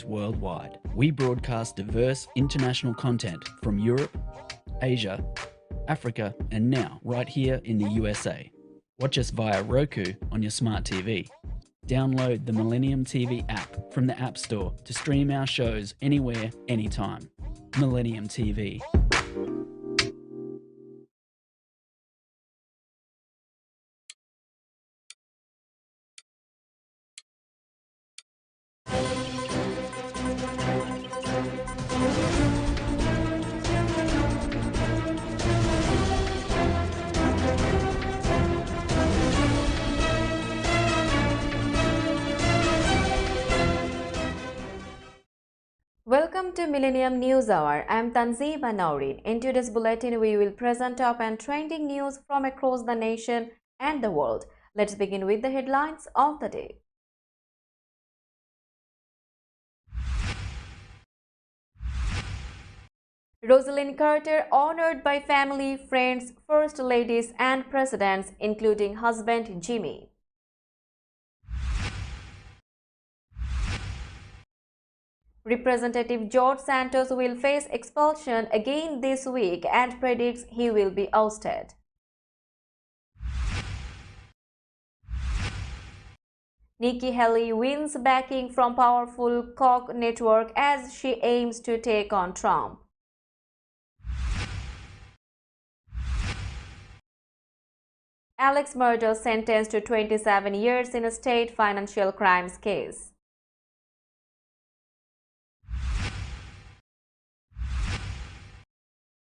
worldwide. We broadcast diverse international content from Europe, Asia, Africa, and now right here in the USA. Watch us via Roku on your smart TV. Download the Millennium TV app from the App Store to stream our shows anywhere, anytime. Millennium TV. Welcome to Millennium News Hour. I am Tanzeeba Naurin. In today's bulletin, we will present top and trending news from across the nation and the world. Let's begin with the headlines of the day. Rosalynn Carter honored by family, friends, first ladies and presidents, including husband Jimmy. Representative George Santos will face expulsion again this week and predicts he will be ousted. Nikki Haley wins backing from powerful Koch network as she aims to take on Trump. Alex Murdaugh sentenced to 27 years in a state financial crimes case.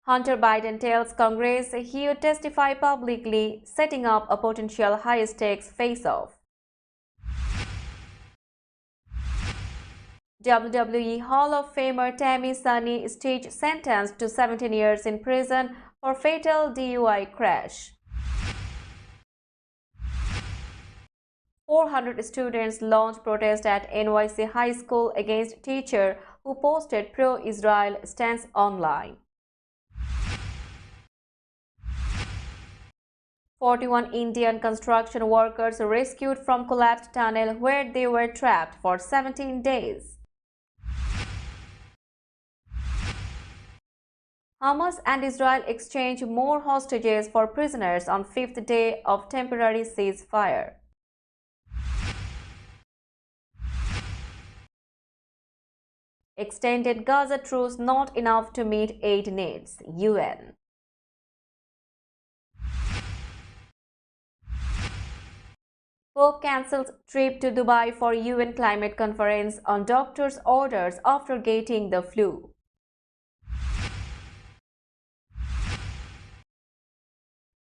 Hunter Biden tells Congress he would testify publicly, setting up a potential high-stakes face-off. WWE Hall of Famer Tammy Sonny Stitch sentenced to 17 years in prison for fatal DUI crash. 400 students launched protest at NYC High School against teacher who posted pro-Israel stance online. 41 Indian construction workers rescued from collapsed tunnel where they were trapped for 17 days. Hamas and Israel exchange more hostages for prisoners on fifth day of temporary ceasefire. Extended Gaza truce not enough to meet aid needs, UN. Pope cancels trip to Dubai for UN climate conference on doctor's orders after getting the flu.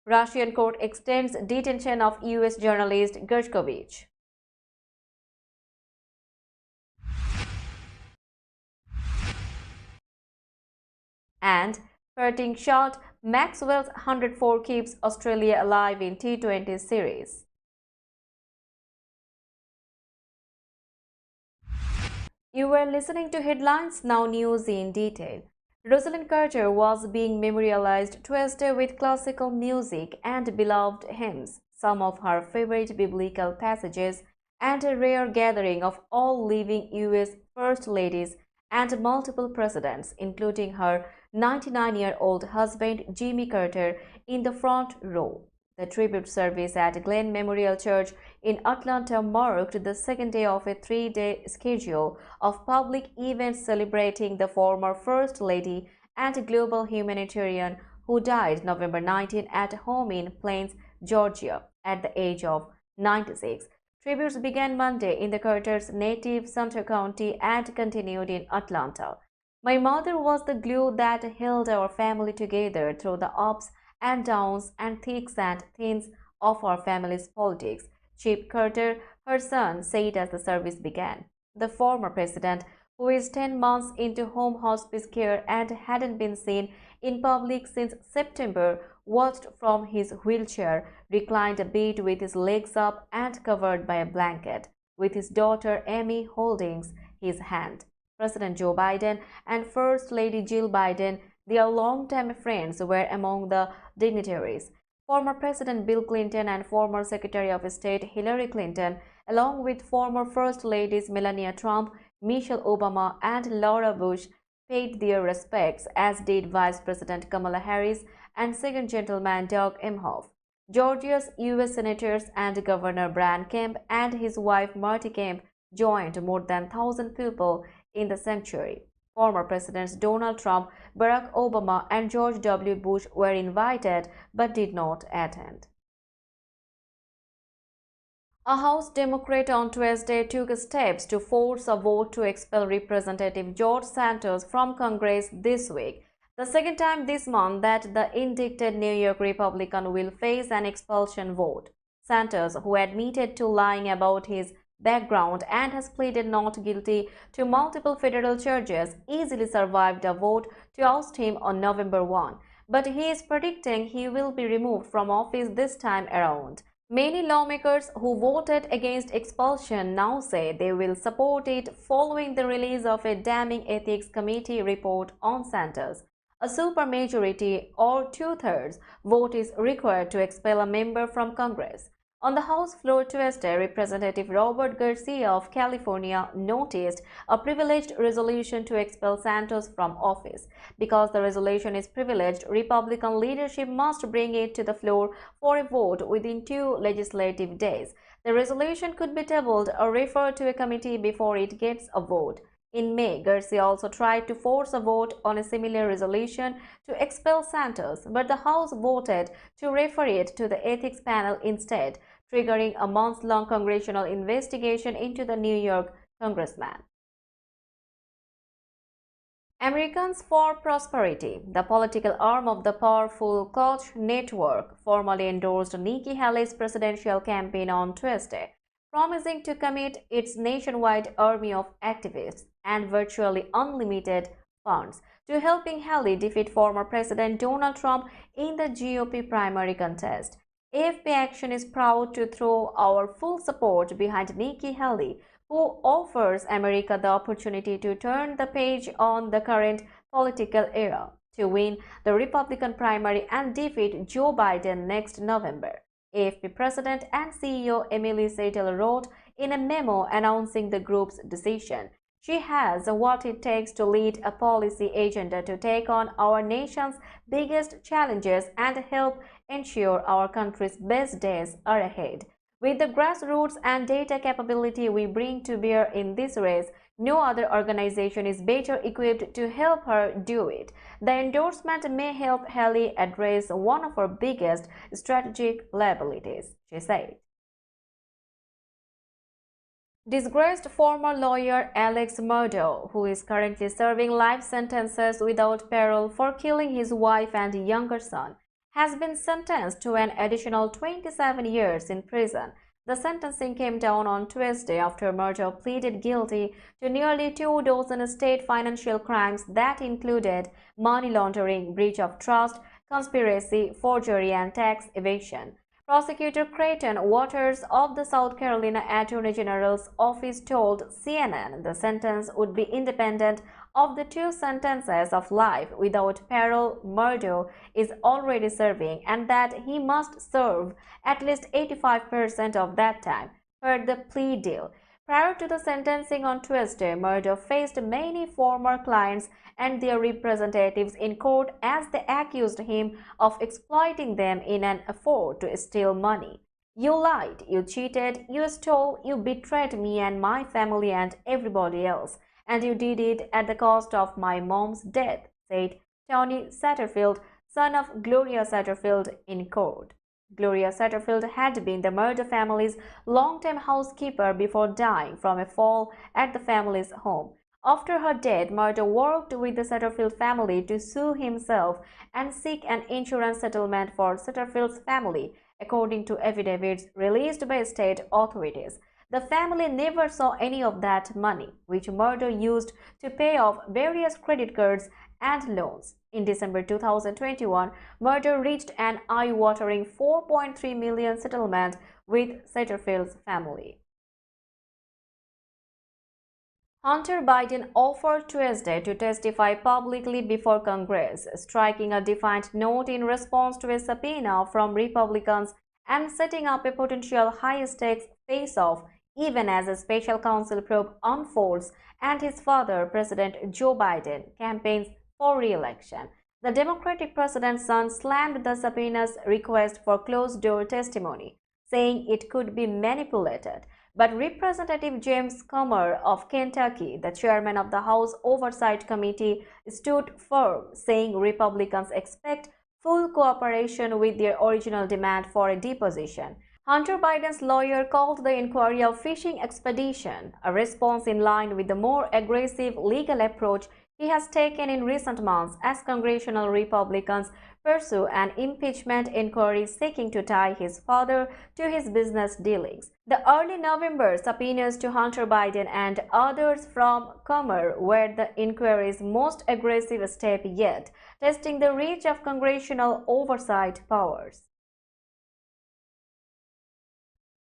Russian court extends detention of US journalist Gershkovich. And parting shot, Maxwell's 104 keeps Australia alive in T20 series. You were listening to headlines, now news in detail. Rosalynn Carter was being memorialized Tuesday with classical music and beloved hymns, some of her favorite biblical passages, and a rare gathering of all living U.S. First Ladies and multiple presidents, including her 99-year-old husband Jimmy Carter, in the front row. The tribute service at Glen Memorial Church in Atlanta marked the second day of a three-day schedule of public events celebrating the former First Lady and global humanitarian who died November 19 at home in Plains, Georgia, at the age of 96. Tributes began Monday in the Carter's native Sumter County and continued in Atlanta. "My mother was the glue that held our family together through the ups and downs and thicks and thins of our family's politics," Chip Carter, her son, said as the service began. The former president, who is 10 months into home hospice care and hadn't been seen in public since September, watched from his wheelchair, reclined a bit with his legs up and covered by a blanket, with his daughter Amy holding his hand. President Joe Biden and First Lady Jill Biden, their longtime friends, were among the dignitaries. Former President Bill Clinton and former Secretary of State Hillary Clinton, along with former First Ladies Melania Trump, Michelle Obama and Laura Bush paid their respects, as did Vice President Kamala Harris and Second Gentleman Doug Emhoff. Georgia's U.S. Senators and Governor Brian Kemp and his wife Marty Kemp joined more than 1,000 people in the sanctuary. Former Presidents Donald Trump, Barack Obama, and George W. Bush were invited but did not attend. A House Democrat on Tuesday took steps to force a vote to expel Representative George Santos from Congress this week, the second time this month that the indicted New York Republican will face an expulsion vote. Santos, who admitted to lying about his background and has pleaded not guilty to multiple federal charges, easily survived a vote to oust him on November 1. But he is predicting he will be removed from office this time around. Many lawmakers who voted against expulsion now say they will support it following the release of a damning Ethics Committee report on Santos. A supermajority or two-thirds vote is required to expel a member from Congress. On the House floor Tuesday, Representative Robert Garcia of California noticed a privileged resolution to expel Santos from office. Because the resolution is privileged, Republican leadership must bring it to the floor for a vote within 2 legislative days. The resolution could be tabled or referred to a committee before it gets a vote. In May, Garcia also tried to force a vote on a similar resolution to expel Santos, but the House voted to refer it to the ethics panel instead, triggering a months-long congressional investigation into the New York congressman. Americans for Prosperity, the political arm of the powerful Koch network, formally endorsed Nikki Haley's presidential campaign on Tuesday, promising to commit its nationwide army of activists and virtually unlimited funds to helping Haley defeat former President Donald Trump in the GOP primary contest. AFP Action is proud to throw our full support behind Nikki Haley, who offers America the opportunity to turn the page on the current political era, to win the Republican primary and defeat Joe Biden next November. AFP President and CEO Emily Seitel wrote in a memo announcing the group's decision. She has what it takes to lead a policy agenda to take on our nation's biggest challenges and help ensure our country's best days are ahead. With the grassroots and data capability we bring to bear in this race, no other organization is better equipped to help her do it. The endorsement may help Haley address one of her biggest strategic liabilities, she said. Disgraced former lawyer Alex Murdaugh, who is currently serving life sentences without parole for killing his wife and younger son, has been sentenced to an additional 27 years in prison. The sentencing came down on Tuesday after Murdaugh pleaded guilty to nearly 2 dozen state financial crimes that included money laundering, breach of trust, conspiracy, forgery, and tax evasion. Prosecutor Creighton Waters of the South Carolina Attorney General's office told CNN the sentence would be independent of the 2 sentences of life without parole Murdaugh is already serving, and that he must serve at least 85% of that time per the plea deal. Prior to the sentencing on Tuesday, Murdaugh faced many former clients and their representatives in court as they accused him of exploiting them in an effort to steal money. "You lied, you cheated, you stole, you betrayed me and my family and everybody else, and you did it at the cost of my mom's death," said Tony Satterfield, son of Gloria Satterfield, in court. Gloria Satterfield had been the Murdaugh family's longtime housekeeper before dying from a fall at the family's home. After her death, Murdaugh worked with the Satterfield family to sue himself and seek an insurance settlement for Satterfield's family, according to affidavits released by state authorities. The family never saw any of that money, which Murdaugh used to pay off various credit cards and loans. In December 2021, Murdaugh reached an eye-watering $4.3 million settlement with Satterfield's family. Hunter Biden offered Tuesday to testify publicly before Congress, striking a defiant note in response to a subpoena from Republicans and setting up a potential high-stakes face-off even as a special counsel probe unfolds and his father, President Joe Biden, campaigns for re-election. The Democratic president's son slammed the subpoena's request for closed-door testimony, saying it could be manipulated. But Representative James Comer of Kentucky, the chairman of the House Oversight Committee, stood firm, saying Republicans expect full cooperation with their original demand for a deposition. Hunter Biden's lawyer called the inquiry a fishing expedition, a response in line with the more aggressive legal approach he has taken in recent months as congressional Republicans pursue an impeachment inquiry seeking to tie his father to his business dealings. The early November subpoenas to Hunter Biden and others from Comer were the inquiry's most aggressive step yet, testing the reach of congressional oversight powers.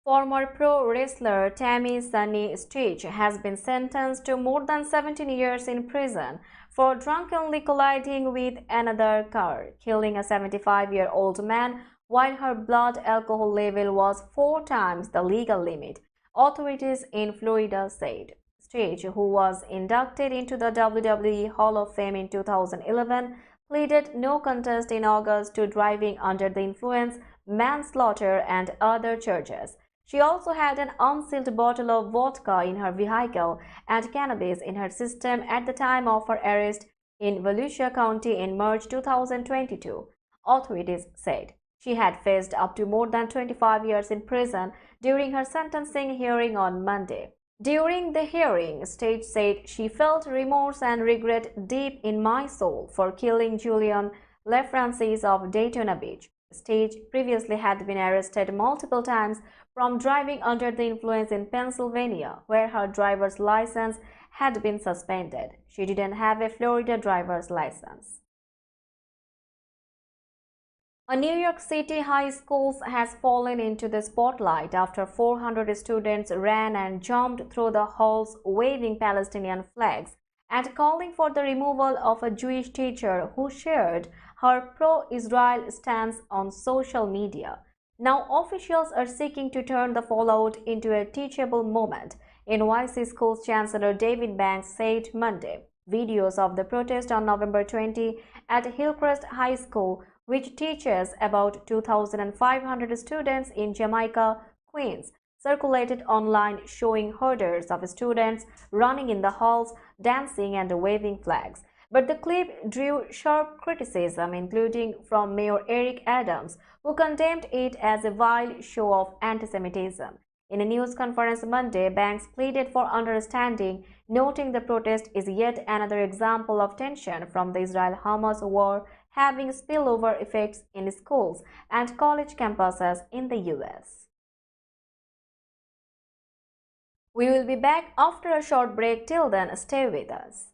Former pro wrestler Tammy Sunny Stitch has been sentenced to more than 17 years in prison for drunkenly colliding with another car, killing a 75-year-old man while her blood alcohol level was 4 times the legal limit, authorities in Florida said. Stitch, who was inducted into the WWE Hall of Fame in 2011, pleaded no contest in August to driving under the influence, manslaughter, and other charges. She also had an unsealed bottle of vodka in her vehicle and cannabis in her system at the time of her arrest in Volusia County in March 2022, authorities said. She had faced up to more than 25 years in prison during her sentencing hearing on Monday. During the hearing, State said she felt remorse and regret deep in my soul for killing Julian LaFrancis of Daytona Beach. State previously had been arrested multiple times from driving under the influence in Pennsylvania, where her driver's license had been suspended. She didn't have a Florida driver's license. A New York City high school has fallen into the spotlight after 400 students ran and jumped through the halls waving Palestinian flags and calling for the removal of a Jewish teacher who shared her pro-Israel stance on social media. Now officials are seeking to turn the fallout into a teachable moment, NYC School's Chancellor David Banks said Monday. Videos of the protest on November 20 at Hillcrest High School, which teaches about 2,500 students in Jamaica, Queens, circulated online showing herders of students running in the halls, dancing and waving flags. But the clip drew sharp criticism, including from Mayor Eric Adams, who condemned it as a vile show of anti-Semitism. In a news conference Monday, Banks pleaded for understanding, noting the protest is yet another example of tension from the Israel-Hamas war having spillover effects in schools and college campuses in the U.S. We will be back after a short break. Till then, stay with us.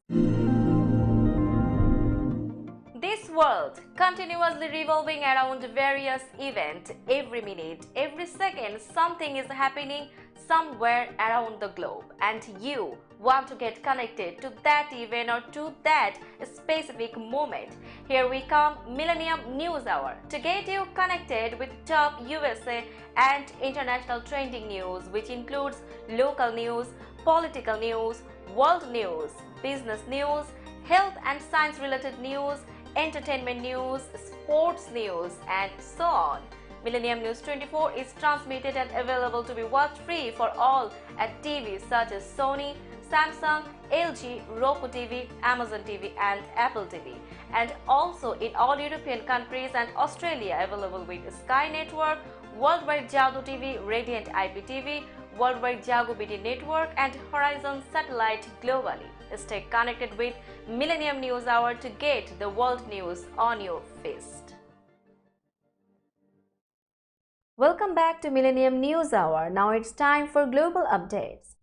This world continuously revolving around various events. Every minute, every second, something is happening somewhere around the globe, and you want to get connected to that event or to that specific moment. Here we come, Millennium News Hour, to get you connected with top USA and international trending news, which includes local news, political news, world news, business news, health and science related news, entertainment news, sports news, and so on. Millennium News 24 is transmitted and available to be watched free for all at TVs such as Sony, Samsung, LG, Roku TV, Amazon TV and Apple TV, and also in all European countries and Australia, available with Sky Network, Worldwide Jago TV, Radiant IPTV, Worldwide Jago BT Network and Horizon Satellite globally. Stay connected with Millennium News Hour to get the world news on your fist. Welcome back to Millennium News Hour. Now it's time for global updates.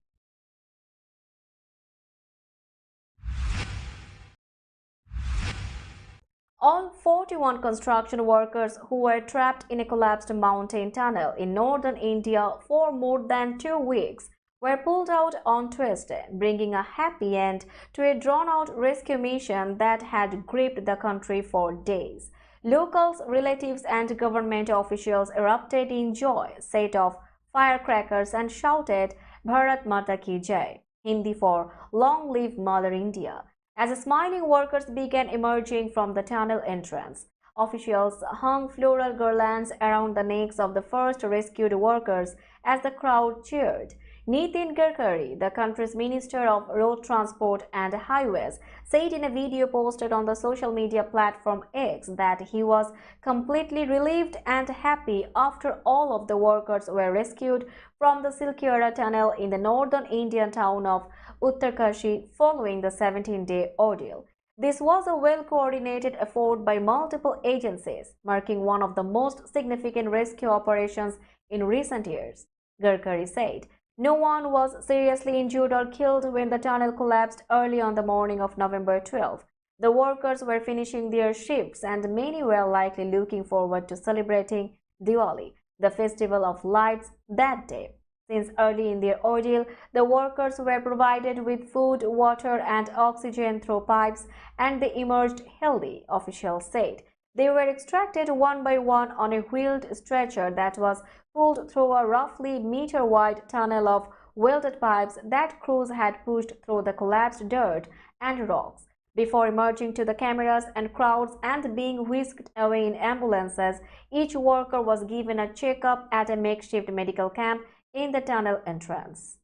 All 41 construction workers who were trapped in a collapsed mountain tunnel in northern India for more than 2 weeks were pulled out on Tuesday, bringing a happy end to a drawn-out rescue mission that had gripped the country for days. Locals, relatives and government officials erupted in joy, set off firecrackers and shouted, Bharat Mata Ki Jai, Hindi for Long Live Mother India, as smiling workers began emerging from the tunnel entrance. Officials hung floral garlands around the necks of the first rescued workers as the crowd cheered. Nitin Gadkari, the country's Minister of Road Transport and Highways, said in a video posted on the social media platform X that he was completely relieved and happy after all of the workers were rescued from the Silkyara tunnel in the northern Indian town of Uttarkashi following the 17-day ordeal. This was a well-coordinated effort by multiple agencies, marking one of the most significant rescue operations in recent years, Gadkari said. No one was seriously injured or killed when the tunnel collapsed early on the morning of November 12. The workers were finishing their shifts and many were likely looking forward to celebrating Diwali, the festival of lights, that day. Since early in their ordeal, the workers were provided with food, water, and oxygen through pipes, and they emerged healthy, officials said. They were extracted one by one on a wheeled stretcher that was pulled through a roughly meter-wide tunnel of welded pipes that crews had pushed through the collapsed dirt and rocks. Before emerging to the cameras and crowds and being whisked away in ambulances, each worker was given a checkup at a makeshift medical camp in the tunnel entrance.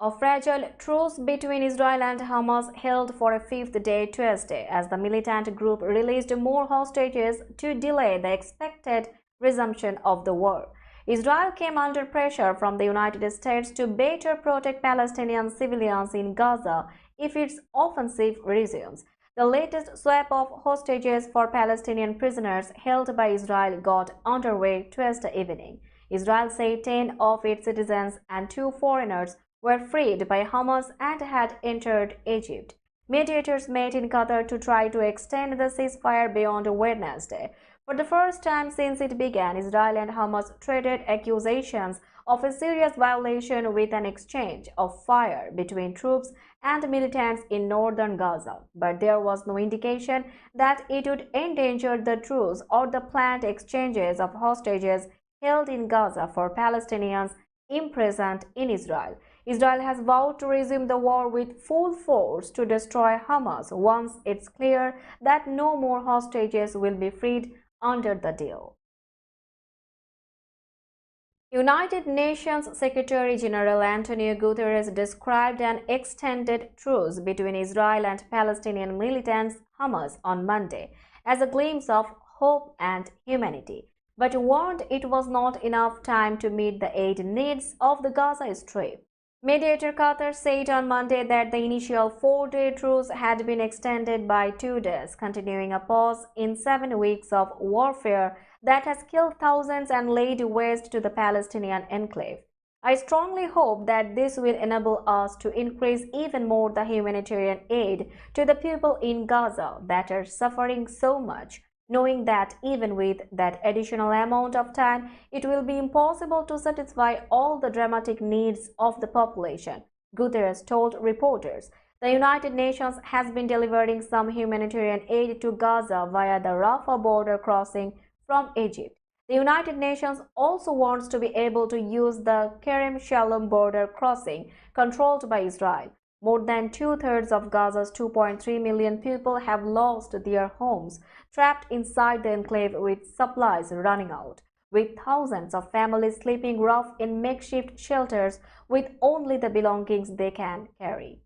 A fragile truce between Israel and Hamas held for a fifth day Tuesday as the militant group released more hostages to delay the expected resumption of the war. Israel came under pressure from the United States to better protect Palestinian civilians in Gaza if its offensive resumes. The latest swap of hostages for Palestinian prisoners held by Israel got underway Tuesday evening. Israel said 10 of its citizens and 2 foreigners were freed by Hamas and had entered Egypt. Mediators met in Qatar to try to extend the ceasefire beyond Wednesday. For the first time since it began, Israel and Hamas traded accusations of a serious violation with an exchange of fire between troops and militants in northern Gaza. But there was no indication that it would endanger the truce or the planned exchanges of hostages held in Gaza for Palestinians imprisoned in Israel. Israel has vowed to resume the war with full force to destroy Hamas once it's clear that no more hostages will be freed under the deal. United Nations Secretary General Antonio Guterres described an extended truce between Israel and Palestinian militants Hamas on Monday as a glimpse of hope and humanity, but warned it was not enough time to meet the aid needs of the Gaza Strip. Mediator Qatar said on Monday that the initial 4-day truce had been extended by 2 days, continuing a pause in 7 weeks of warfare that has killed thousands and laid waste to the Palestinian enclave. I strongly hope that this will enable us to increase even more the humanitarian aid to the people in Gaza that are suffering so much, knowing that even with that additional amount of time, it will be impossible to satisfy all the dramatic needs of the population, Guterres told reporters. The United Nations has been delivering some humanitarian aid to Gaza via the Rafah border crossing from Egypt. The United Nations also wants to be able to use the Kerem Shalom border crossing controlled by Israel. More than two-thirds of Gaza's 2.3 million people have lost their homes, trapped inside the enclave with supplies running out, with thousands of families sleeping rough in makeshift shelters with only the belongings they can carry.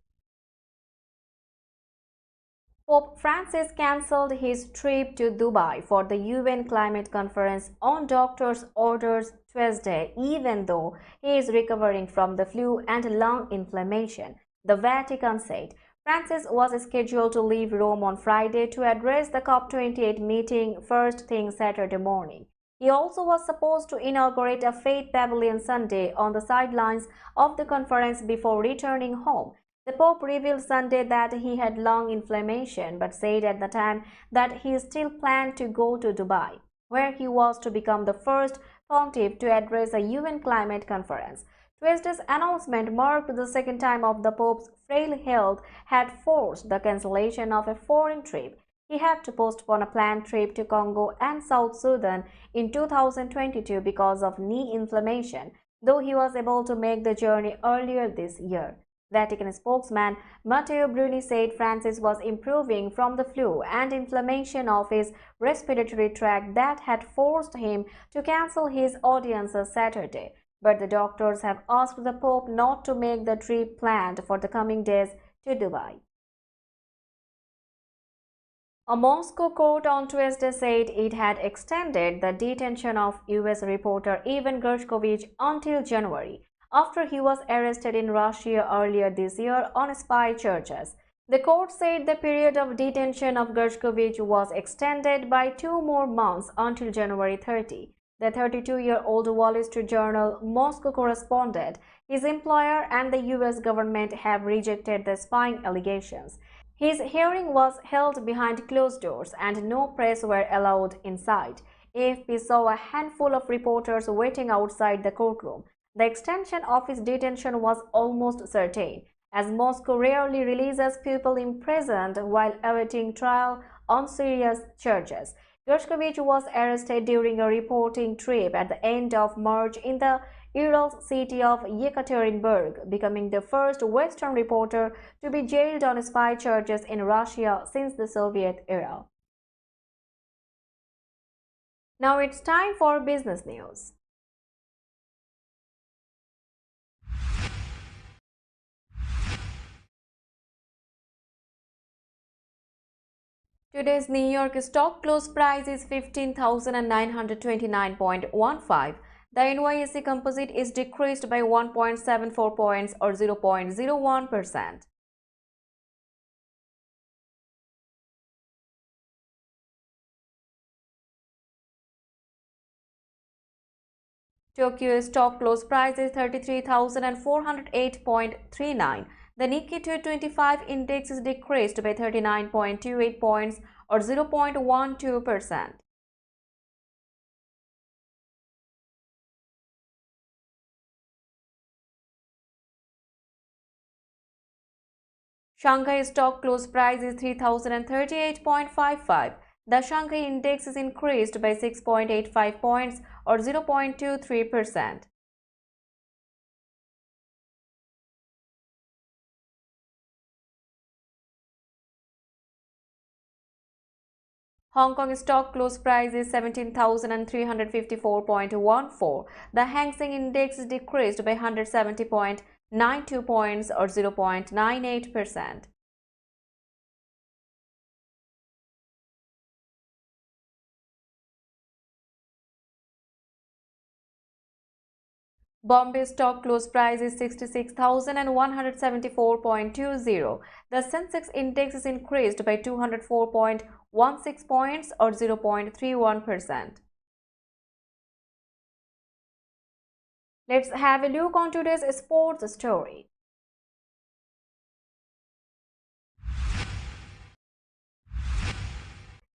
Pope Francis cancelled his trip to Dubai for the UN climate conference on doctors' orders Tuesday, even though he is recovering from the flu and lung inflammation, the Vatican said. Francis was scheduled to leave Rome on Friday to address the COP28 meeting first thing Saturday morning. He also was supposed to inaugurate a faith pavilion Sunday on the sidelines of the conference before returning home. The Pope revealed Sunday that he had lung inflammation, but said at the time that he still planned to go to Dubai, where he was to become the first pontiff to address a UN climate conference. Tuesday's announcement marked the second time of the Pope's frail health had forced the cancellation of a foreign trip. He had to postpone a planned trip to Congo and South Sudan in 2022 because of knee inflammation, though he was able to make the journey earlier this year. Vatican spokesman Matteo Bruni said Francis was improving from the flu and inflammation of his respiratory tract that had forced him to cancel his audiences Saturday. But the doctors have asked the Pope not to make the trip planned for the coming days to Dubai. A Moscow court on Tuesday said it had extended the detention of US reporter Ivan Gershkovich until January, after he was arrested in Russia earlier this year on spy charges. The court said the period of detention of Gershkovich was extended by 2 more months until January 30. The 32-year-old Wall Street Journal Moscow correspondent, his employer, and the US government have rejected the spying allegations. His hearing was held behind closed doors and no press were allowed inside. AFP saw a handful of reporters waiting outside the courtroom. The extension of his detention was almost certain, as Moscow rarely releases people imprisoned while awaiting trial on serious charges. Gershkovich was arrested during a reporting trip at the end of March in the Urals city of Yekaterinburg, becoming the first Western reporter to be jailed on spy charges in Russia since the Soviet era. Now it's time for business news. Today's New York stock close price is 15,929.15. The NYSE composite is decreased by 1.74 points or 0.01%. Tokyo stock close price is 33,408.39. The Nikkei 225 index is decreased by 39.28 points or 0.12%. Shanghai stock close price is 3,038.55. The Shanghai index is increased by 6.85 points or 0.23%. Hong Kong stock close price is 17,354.14. The Hang Seng index is decreased by 170.92 points or 0.98%. Bombay stock close price is 66,174.20. The Sensex index is increased by 204.16 points or 0.31%. Let's have a look on today's sports story.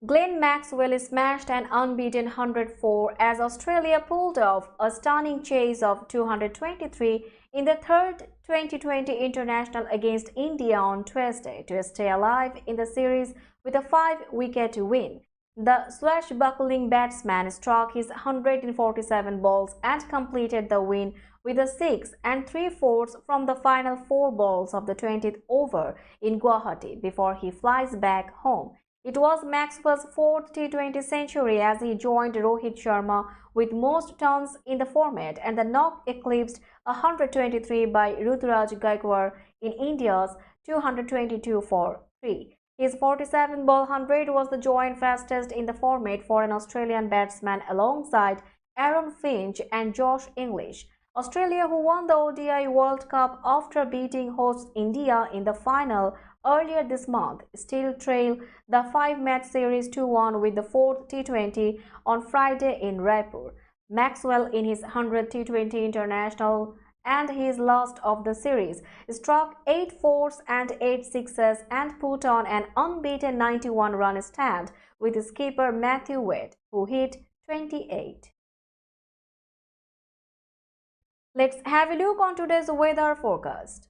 Glenn Maxwell smashed an unbeaten 104 as Australia pulled off a stunning chase of 223 in the third 2020 international against India on Tuesday to stay alive in the series with a 5-wicket win. The swashbuckling batsman struck his 147 balls and completed the win with a 6 and 3/4 from the final 4 balls of the 20th over in Guwahati before he flies back home. It was Maxwell's fourth T20 century as he joined Rohit Sharma with most tons in the format, and the knock eclipsed 123 by Ruturaj Gaikwad in India's 222 for 3. His 47-ball 100 was the joint fastest in the format for an Australian batsman alongside Aaron Finch and Josh English. Australia, who won the ODI World Cup after beating hosts India in the final earlier this month, still trail the 5-match series 2-1 with the fourth T20 on Friday in Raipur. Maxwell, in his 100th T20 international and his last of the series, struck 8 fours and 8 sixes and put on an unbeaten 91-run stand with skipper Matthew Wade, who hit 28. Let's have a look on today's weather forecast.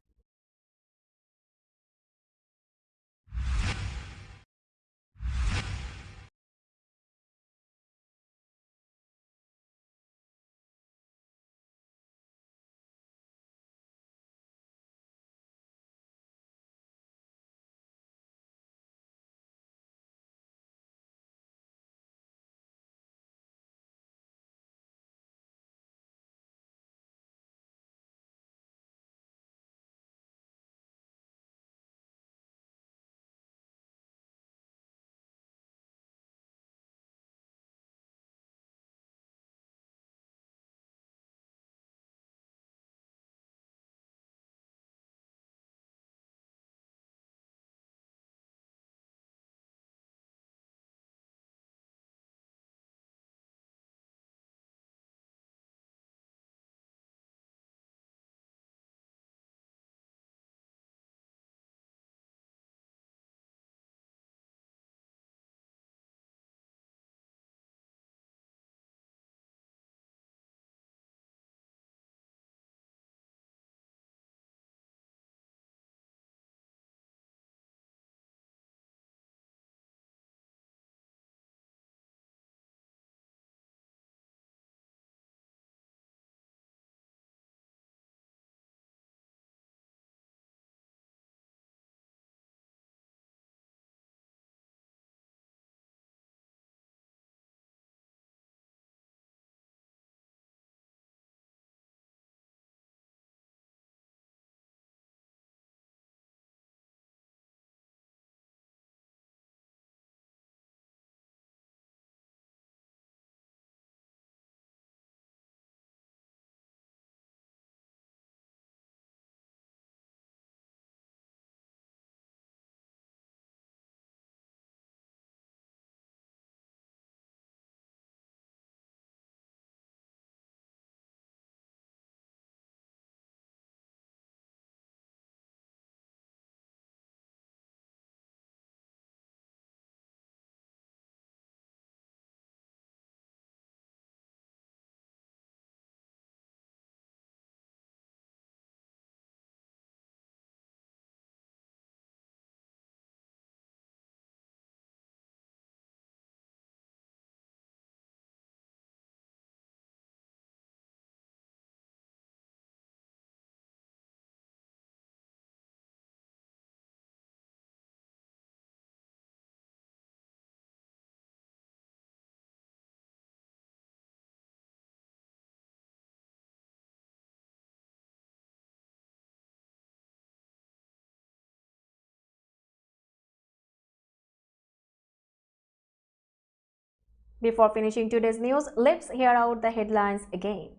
Before finishing today's news, let's hear out the headlines again.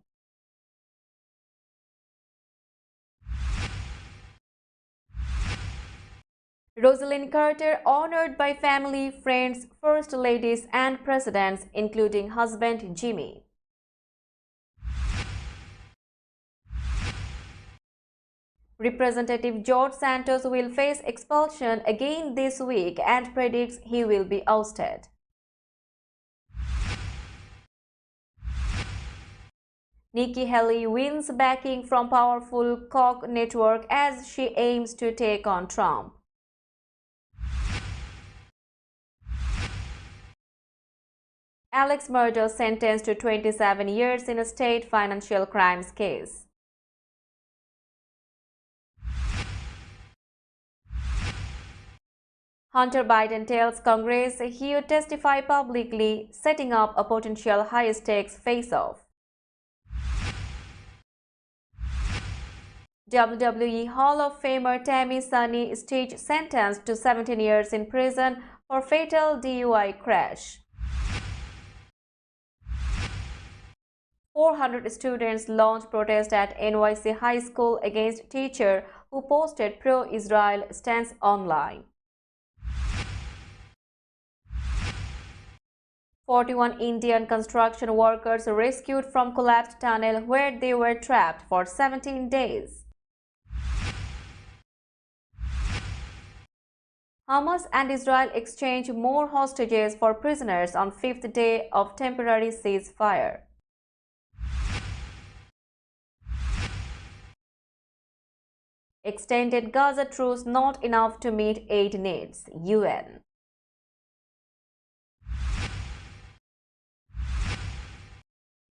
Rosalind Carter honored by family, friends, first ladies and presidents, including husband Jimmy. Representative George Santos will face expulsion again this week and predicts he will be ousted. Nikki Haley wins backing from powerful Koch network as she aims to take on Trump. Alex murder sentenced to 27 years in a state financial crimes case. Hunter Biden tells Congress he would testify publicly, setting up a potential high-stakes face-off. WWE Hall of Famer Tammy Sonny Stitch sentenced to 17 years in prison for fatal DUI crash. 400 students launched protest at NYC High School against teacher who posted pro-Israel stance online. 41 Indian construction workers rescued from collapsed tunnel where they were trapped for 17 days. Hamas and Israel exchange more hostages for prisoners on fifth day of temporary ceasefire. Extended Gaza truce not enough to meet aid needs, UN.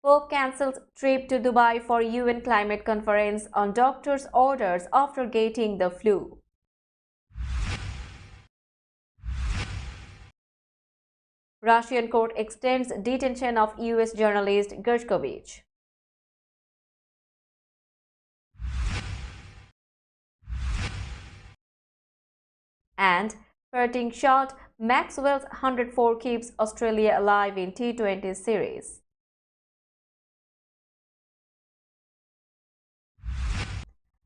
Pope cancels trip to Dubai for UN climate conference on doctor's orders after getting the flu. Russian court extends detention of US journalist Gershkovich. And Perting shot, Maxwell's 104 keeps Australia alive in T20 series.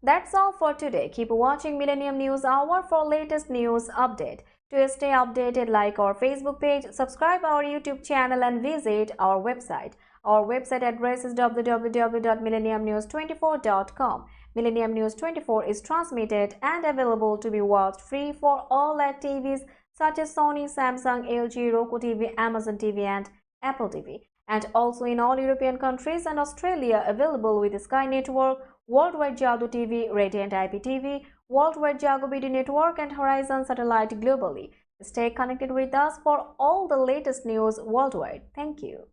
That's all for today. Keep watching Millennium News Hour for latest news update. To stay updated, like our Facebook page, subscribe our YouTube channel and visit our website. Our website address is www.millenniumnews24.com. Millennium News 24 is transmitted and available to be watched free for all LED TVs such as Sony, Samsung, LG, Roku TV, Amazon TV and Apple TV. And also in all European countries and Australia available with Sky Network, Worldwide Jago TV, Radiant IPTV, Worldwide Jago BD Network and Horizon Satellite globally. Stay connected with us for all the latest news worldwide. Thank you.